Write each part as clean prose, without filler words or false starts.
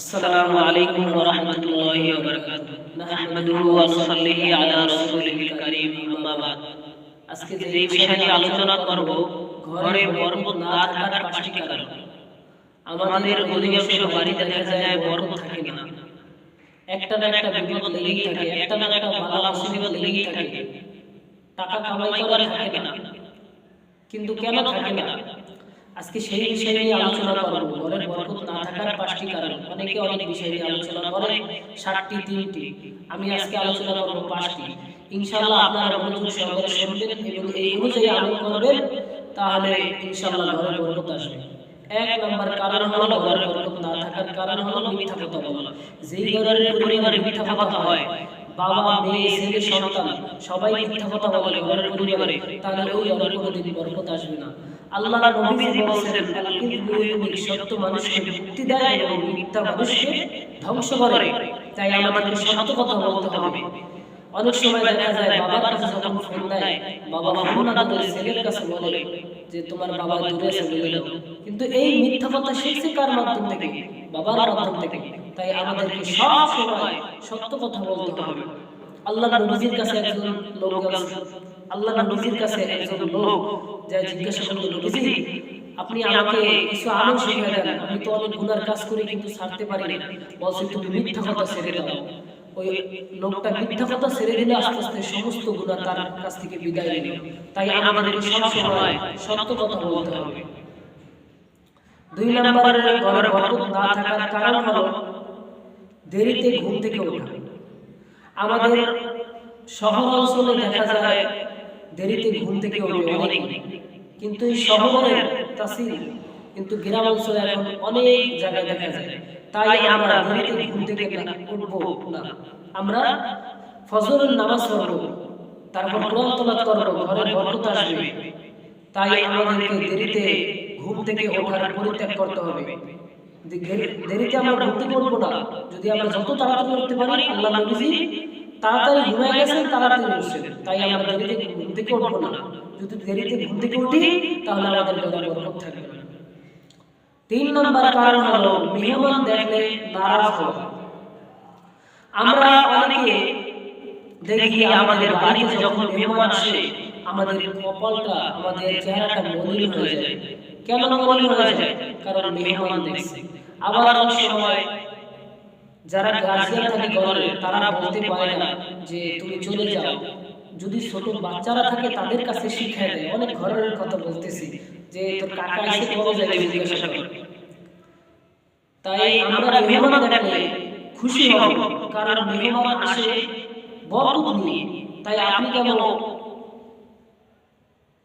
السلام عليكم ورحمة الله وبركاته نحمده ونصلي على رسوله الكريم أما بعد আজকে যে বিষয় নিয়ে আলোচনা করব ঘরে বরকত না থাকার পাঁচটি কারণ। আমাদের অধিকাংশ বাড়িতে দেখা যায় বরকত থাকে না, একটা না একটা বিপদ লেগেই থাকে, একটা না একটা বালা মুসিবত লেগেই থাকে, টাকা কামাই করা থাকে না। কিন্তু কেন থাকে না? আজকে সেই বিষয় নিয়ে আলোচনা করব। ঘরের বরকত না থাকার পাঁচটি কারণ। অনেকে অনেক বিষয় নিয়ে আলোচনা করে, 7টি 3টি, আমি আজকে আলোচনা করব 5টি। ইনশাআল্লাহ আপনারা মনোযোগ সহকারে শুনবেন এবং এই অনুযায়ী আমল করবেন, তাহলে ইনশাআল্লাহ ঘরে বরকত আসবে। 1 নম্বর কারণ হলো ঘরে বরকত না থাকার কারণ হলো মিথ্যা কথা বলা। যেই ঘরের পরিবারে মিথ্যা কথা হয়, বাবা মেয়ে ছেলে সন্তান সবাই মিথ্যা কথা বলে ঘরের পরিবারে, তাহলে ওই ঘরে কোনোদিন বরকত আসবে না। আল্লাহ নবীজি বলেছেন, সত্য মানুষকে মুক্তি দেয় এবং মিথ্যা মানুষকে ধ্বংস করে। তাই আমাদেরকে সত্য কথা বলতে হবে। অনেক সময় দেখা যায় বাবার কাছে যখন ফোন দেয়, বাবা ফোন না ধরে ছেলের কাছে বলে যে তোমার বাবা দূরে আছে বলে দাও। কিন্তু এই মিথ্যা কথা শিখছে কার মাধ্যম থেকে? বাবার মাধ্যম থেকে। তাই আমাদেরকে সব সময় সত্য কথা বলতে হবে। আল্লাহ নবীজির কাছে একজন লোক আছে, আল্লাহ নবীজির কাছে একজন লোক যা জিজ্ঞাসা করলো, নবীজি আপনি আমাকে কিছু আমল শিখিয়ে দেন, আমি তো অনেক গুনার কাজ করি কিন্তু ছাড়তে পারি না। বলছে তুমি মিথ্যা কথা ছেড়ে দাও। ওই লোকটা মিথ্যা কথা ছেড়ে দিলে আস্তে আস্তে সমস্ত গুনাহ তার কাছ থেকে বিদায় নিল। তাই আমাদেরকে সব সময় সত্য কথা বলতে হবে। 2 নম্বরে ঘরে বরকত না থাকার কারণ হলো দেরিতে ঘুম থেকে ওঠা। আমাদের শহর অঞ্চলে দেখা যায় দেরিতে ঘুম থেকে ওঠে অনেক, কিন্তু এই শহরের তাসির কিন্তু গ্রাম অঞ্চলে এখন অনেক জায়গায় দেখা যায়। তাই আমরা দেরিতে ঘুম থেকে উঠবো না, আমরা ফজরের নামাজ পড়ব, তারপর কোরআন তেলাওয়াত করব, ঘরে বরকত আসবে। তাই আমাদেরকে দেরিতে ঘুম থেকে ওঠার পরিত্যাগ করতে হবে। দেরিতে আমরা ঘুম থেকে উঠবো না। যদি আমরা যত তাড়াতাড়ি উঠতে পারি, আল্লাহ নবীজি তাড়াতাড়ি ঘুমিয়ে গেছেন, তাড়াতাড়ি উঠছেন, তাই আমরা দেরিতে ঘুম থেকে উঠবো না। যদি দেরিতে ঘুম থেকে উঠি তাহলে আমাদের ঘরে বরকত থাকবে না। 3 নম্বর কারণ হলো মেহমান দেখলে নারাজ হওয়া। আমরা অনেকে দেখি আমাদের বাড়িতে যখন মেহমান আসে আমাদের কপালটা, আমাদের চেহারাটা মলিন হয়ে যায়। কেন মলিন হয়ে যায়? কারণ মেহমান দেখছে। আবার অনেক সময় যারা গার্জিয়ান থাকে ঘরে, তারা বলতে পারে না যে তুমি চলে যাও। যদি ছোট বাচ্চারা থাকে তাদের কাছে শিখায় দেয়। অনেক ঘরের কথা বলতেছি যে তোর কাকা এসে কবে যাবে জিজ্ঞাসা করে। তাই আমরা মেহমান দেখলে খুশি হব, কারণ মেহমান আসে বরকত নিয়ে। তাই আপনি কেন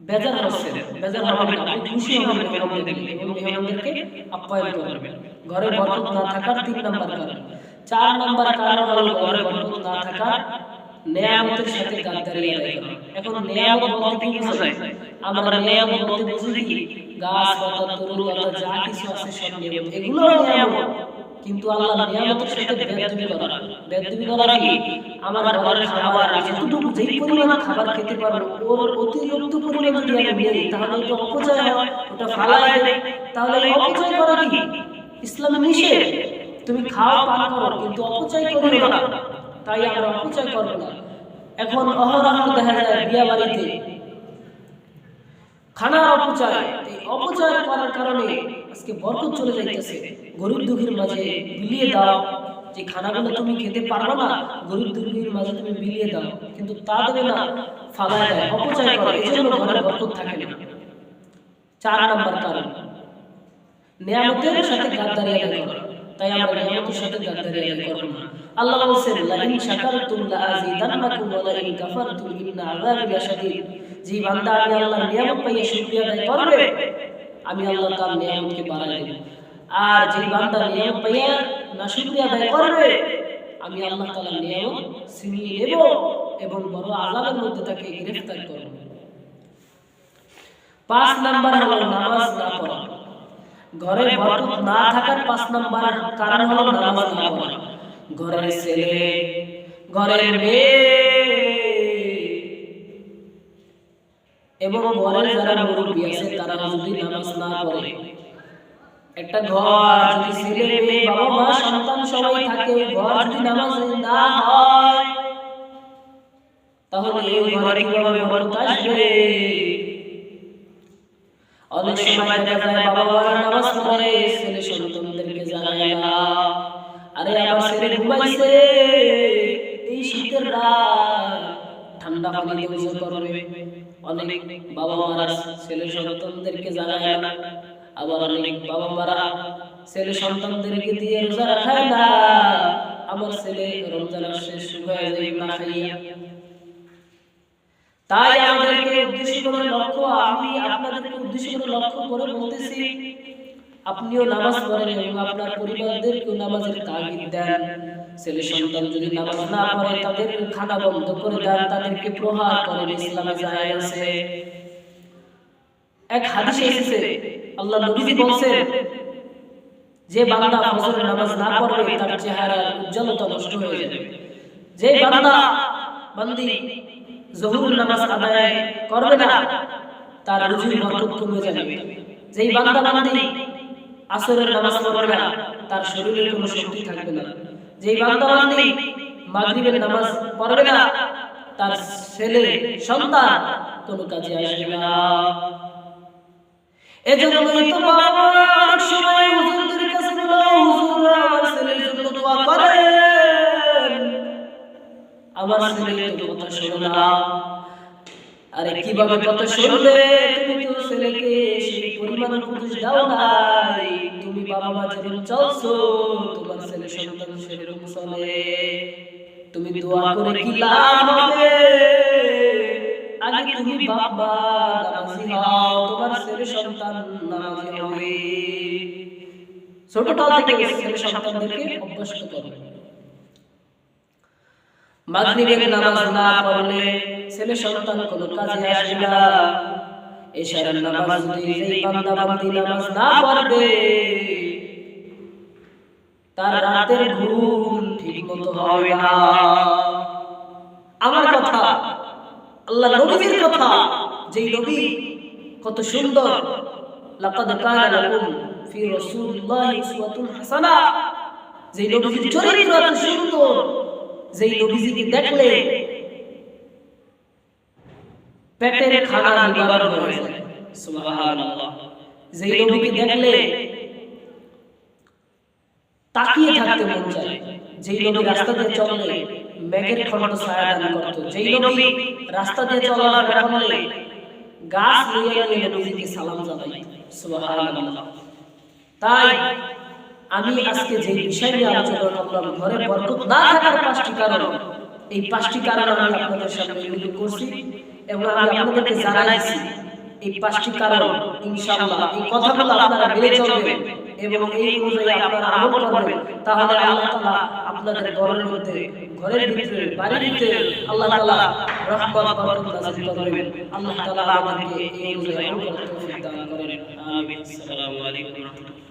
বেজার হচ্ছেন? বেজার হবেন না, আপনি খুশি হবেন মেহমান দেখলে এবং মেহমানদেরকে আপ্যায়ন করবেন। ঘরে বরকত না থাকার 3 নম্বর কারণ। 4 নম্বর কারণ হলো ঘরে বরকত না থাকার নেয়ামতের সাথে গাদ্দারি আদায় করা। এখন নেয়ামত বলতে কি বোঝায়? আমরা নেয়ামত বলতে বুঝি কি? গাছ পাতা তরুলতা যা কিছু আছে সব নেয়ামত, এগুলো নেয়ামত। কিন্তু আল্লাহ নেয়ামতের সাথে বেয়াদবি করা। বেয়াদবি করা কি? আমার ঘরের খাবার যতটুকু যেই পরিমাণ খাবার খেতে পারবো, ওর অতিরিক্ত পরিমাণ যদি আমি নেই তাহলে এটা অপচয় হয়, ওটা ফালায় দেয়। তাহলে এই অপচয় করা কি? ইসলামে নিষেধ। তুমি খাও পান করো কিন্তু অপচয় করো না। তাই আমরা অপচয় করব না। এখন অহরহ দেখা যায় বিয়া বাড়িতে খানার অপচয়। এই অপচয় করার কারণে আজকে বরকত চলে যাইতেছে। গরিব দুঃখীর মাঝে বিলিয়ে দাও, যে খানাগুলো তুমি খেতে পারবে না গরিব দুঃখীর মাঝে তুমি বিলিয়ে দাও, কিন্তু তা দেবে না, ফালায় দেয়, অপচয় করে। এজন্য ঘরে বরকত থাকে না। 4 নম্বর কারণ নিয়ামতের সাথে গাদ্দারি আদায় করা। তাই আমরা নিয়ামতের সাথে গাদ্দারি আদায় করব না। আল্লাহ বলেছেন, লা ইন শাকারতুম লা আযীদান্নাকুম ওয়া লা ইন কাফারতুম ইন্না আযাবি লাশাদীদ। যে বান্দা আমি আল্লাহর নিয়ামত পাইয়ে শুকরিয়া আদায় করবে, আমি আল্লাহ তার নিয়ামতকে বাড়াই দেব। আর যে বান্দা নিয়ামত পাইয়ে না শুকরিয়া আদায় করবে, আমি আল্লাহ তাআলার নিয়ামত ছিনিয়ে নেব এবং বড় আযাবের মধ্যে তাকে গ্রেফতার করব। 5 নাম্বার হলো নামাজ না পড়া। ঘরে বরকত না থাকার 5 নাম্বার কারণ হলো নামাজ না পড়া। ঘরের ছেলে, ঘরের মেয়ে এবং ঘরের যারা মুরব্বি আছে তারা যদি নামাজ না পড়ে একটা ঘর যদি ছেলে মেয়ে বাবা মা সন্তান সবাই থাকে, ওই ঘর যদি নামাজ না হয় তাহলে ওই ঘরে কিভাবে বরকত আসবে? অনেক সময় দেখা যায় বাবা মা নামাজ পড়ে, ছেলে সন্তানদেরকে জানায় না। আরে আমার ছেলে ঘুমাইছে, এই শীতের রাত ঠান্ডা পানি দিয়ে গোসল করবে। অনেক বাবা মারা ছেলে সন্তানদেরকে জানায় না। আবার অনেক বাবা মারা ছেলে সন্তানদেরকে দিয়ে রোজা রাখায় না। আমার ছেলে রমজান শেষ হয়ে যায় না খাইয়া। তাই আমাদেরকে উদ্দেশ্য করে লক্ষ্য, আমি আপনাদেরকে উদ্দেশ্য করে লক্ষ্য করে বলতেছি, আপনিও নামাজ পড়েন এবং আপনার পরিবারদেরকেও নামাজের তাগিদ দেন। ছেলে সন্তান যদি নামাজ না পড়ে তাদের খানা বন্ধ করে দেন, তাদেরকে প্রহার করেন। ইসলামে জায়েজ আছে। এক হাদিসে এসেছে আল্লাহ নবীজি বলেন, যে বান্দা ফজরের নামাজ না পড়বে তার চেহারার উজ্জ্বলতা নষ্ট হয়ে যাবে। যে বান্দা বান্দি যোহরের নামাজ আদায় করবে না তার রুজির বরকত কমে যাবে। যেই বান্দা বান্দি আসরের নামাজ পড়বে না তার শরীরে কোনো শক্তি থাকবে না। যেই বান্দা বান্দি মাগরিবের নামাজ পড়বে না তার ছেলে সন্তান কোনো কাজে আসবে না। এজন্যই তো বাবা অনেক সময় হুজুরদের কাছে বলে, হুজুর আমার ছেলের জন্য দোয়া করেন, আমার ছেলে তো কথা শুনে না। আরে কিভাবে কথা শুনবে? তুমি তো ছেলেকে সেই পরিমাণ উপদেশ দাও নাই। তুমি বাবা মা যেরকম চলছো তোমার ছেলে সন্তান সেরকম চলে। তুমি দোয়া করে কি লাভ হবে? আগে তুমি বাবা নামাজি হও, তোমার ছেলে সন্তান নামাজি হবে। ছোটকাল থেকে ছেলে সন্তানদেরকে অভ্যস্ত করবে। মাগরিবের নামাজ না পড়লে ছেলে সন্তান কোনো কাজে আসবে না। এশারের নামাজ যদি যেই বান্দা বান্দি নামাজ না পড়বে তার রাতের ঘুম ঠিকমতো হবে না। আমার কথা, আল্লাহ নবীর কথা, যেই নবী কত সুন্দর, লাকাদ কানা লাকুম ফি রাসূলিল্লাহি উসওয়াতুন হাসানাহ, যেই নবীর চরিত্র এত সুন্দর, যেই নবীকে দেখলে পেটের খানা নিবারণ হয়ে যায়। সুবহানাল্লাহ। যেই নবীকে দেখলে তাকিয়ে থাকতে মন চায়। যেই নবী রাস্তা দিয়ে চললে মেঘের খণ্ড ছায়া দান করত। যেই নবী রাস্তা দিয়ে চলার কারণে গাছ লইয়া নিয়ে নবীকে সালাম জানাই। সুবহানাল্লাহ। তাই আমি আজকে যে বিষয় নিয়ে আলোচনা করলাম, ঘরে বরকত না থাকার 5টি কারণ, এই 5টি কারণ আমি আপনাদের সামনে উল্লেখ করছি এবং আমি আপনাদেরকে জানাইছি এই 5টি কারণ। ইনশাআল্লাহ এই কথাগুলো আপনারা মেনে চলবেন এবং এই অনুযায়ী আপনারা আমল করবেন, তাহলে আল্লাহ তাআলা আপনাদের ঘরের মধ্যে, ঘরের ভিতরে, বাড়ির ভিতরে আল্লাহ তাআলা রহমত বরকত নাযিল করবেন। আল্লাহ তাআলা আমাদেরকে এই অনুযায়ী আমল করার তৌফিক দান করেন। আমিন। আসসালামু আলাইকুম।